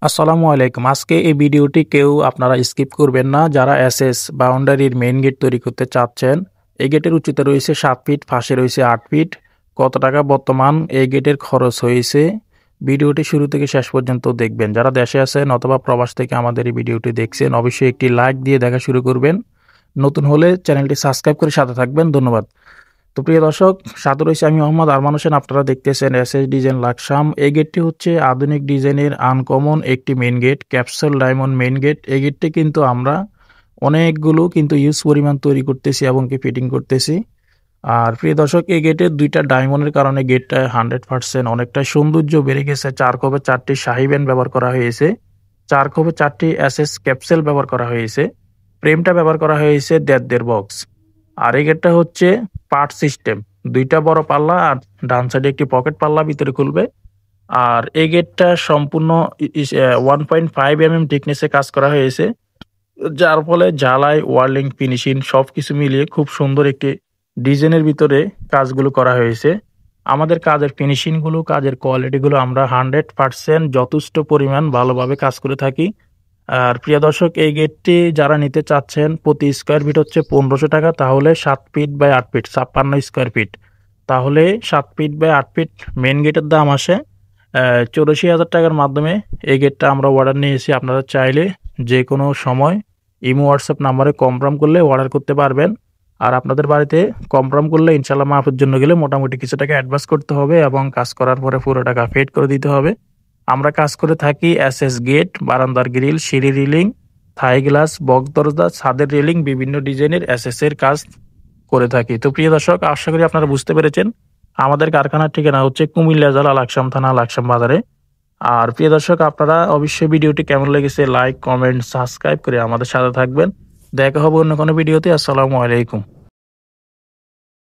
আসসালামু আলাইকুম। আজকে এই ভিডিওটি কেউ আপনারা স্কিপ করবেন না। যারা এসএস বাউন্ডারির মেইন গেট তৈরি করতে চাচ্ছেন, এই গেটের উচ্চতা রয়েছে ৭ ফিট, ফাঁসে রয়েছে ৮ ফিট। কত টাকা বর্তমান এই গেটের খরচ হয়েছে, ভিডিওটি শুরু থেকে শেষ পর্যন্ত দেখবেন। যারা দেশে আছেন অথবা প্রবাস থেকে আমাদের এই ভিডিওটি দেখছেন, অবশ্যই একটি লাইক দিয়ে দেখা শুরু করবেন। নতুন হলে চ্যানেলটি সাবস্ক্রাইব করে সাথে থাকবেন। ধন্যবাদ। তো প্রিয় দর্শক, সাথে রয়েছে আমি মোহাম্মদ আরমান হোসেন। আপনারা দেখতেছেন এসএস ডিজাইন লাকসাম। এই গেটটি হচ্ছে আধুনিক ডিজাইনের আনকমন একটি main gate, capsule diamond main gate. এই গেটটি কিন্তু আমরা অনেকগুলো ইউজ পরিমাণ তৈরি করতেছি এবং কি ফিটিং করতেছি। আর প্রিয় দর্শক, এই গেটের ২টা ডায়মন্ডের কারণে গেটটা 100% অনেকটা সৌন্দর্য বেড়ে গেছে। ৪ খোপে ৪টি শাহি ব্যান্ড ব্যবহার করা হয়েছে, ৪ খোপে ৪টি এসএস ক্যাপসুল ব্যবহার করা হয়েছে, ফ্রেমটা ব্যবহার করা হয়েছে ১.৫ বক্স। আর এই গেটটা হচ্ছে পার্ট সিস্টেম, ২টা বড় পাল্লা আর ডান সাইডে একটি পকেট পাল্লা ভিতরে খুলবে। আর এই গেটটা সম্পূর্ণ 1.5 থিকনেসে কাজ করা হয়েছে, যার ফলে ঝালাই, ওয়ার্লিং, ফিনিশিং সবকিছু মিলিয়ে খুব সুন্দর একটি ডিজাইনের ভিতরে কাজগুলো করা হয়েছে। আমাদের কাজের ফিনিশিংগুলো, কাজের কোয়ালিটিগুলো আমরা 100% যথেষ্ট পরিমাণ ভালোভাবে কাজ করে থাকি। আর প্রিয় দর্শক, এই গেটটি যারা নিতে চাচ্ছেন, প্রতি স্কোয়ার ফিট হচ্ছে ১৫০০ টাকা। তাহলে ৭ feet by ৮ feet ৫৬ square feet, তাহলে ৭ ফিট বাই ৮ ফিট মেন গেটের দাম আসে ৮৪,০০০ টাকার মাধ্যমে এই গেটটা আমরা অর্ডার নিয়েছি। আপনারা চাইলে যে কোনো সময় ইমো হোয়াটসঅ্যাপ নাম্বারে কনফার্ম করলে অর্ডার করতে পারবেন। আর আপনাদের বাড়িতে কনফার্ম করলে ইনশাল্লাহ মাপের জন্য গেলে মোটামুটি কিছু টাকা অ্যাডভান্স করতে হবে এবং কাজ করার পরে পুরো টাকা পেড করে দিতে হবে। আমরা কাজ করে থাকি এসএস গেট, বারান্দার গ্রিল, সিঁড়ি রিলিং, থাই গ্লাস, বক্স দরজা, ছাদের রেলিং, বিভিন্ন ডিজাইনের এসএস এর কাজ করে থাকি। তো প্রিয় দর্শক, আশা করি আপনারা বুঝতে পেরেছেন। আমাদের কারখানার ঠিকানা হচ্ছে কুমিল্লা জেলা লাকসাম থানা, লাকসাম বাজারে। আর প্রিয় দর্শক, আপনারা অবশ্যই ভিডিওটি কেমন লেগেছে লাইক, কমেন্ট, সাবস্ক্রাইব করে আমাদের সাথে থাকবেন। দেখা হবে অন্য কোনো ভিডিওতে। আসসালামু আলাইকুম।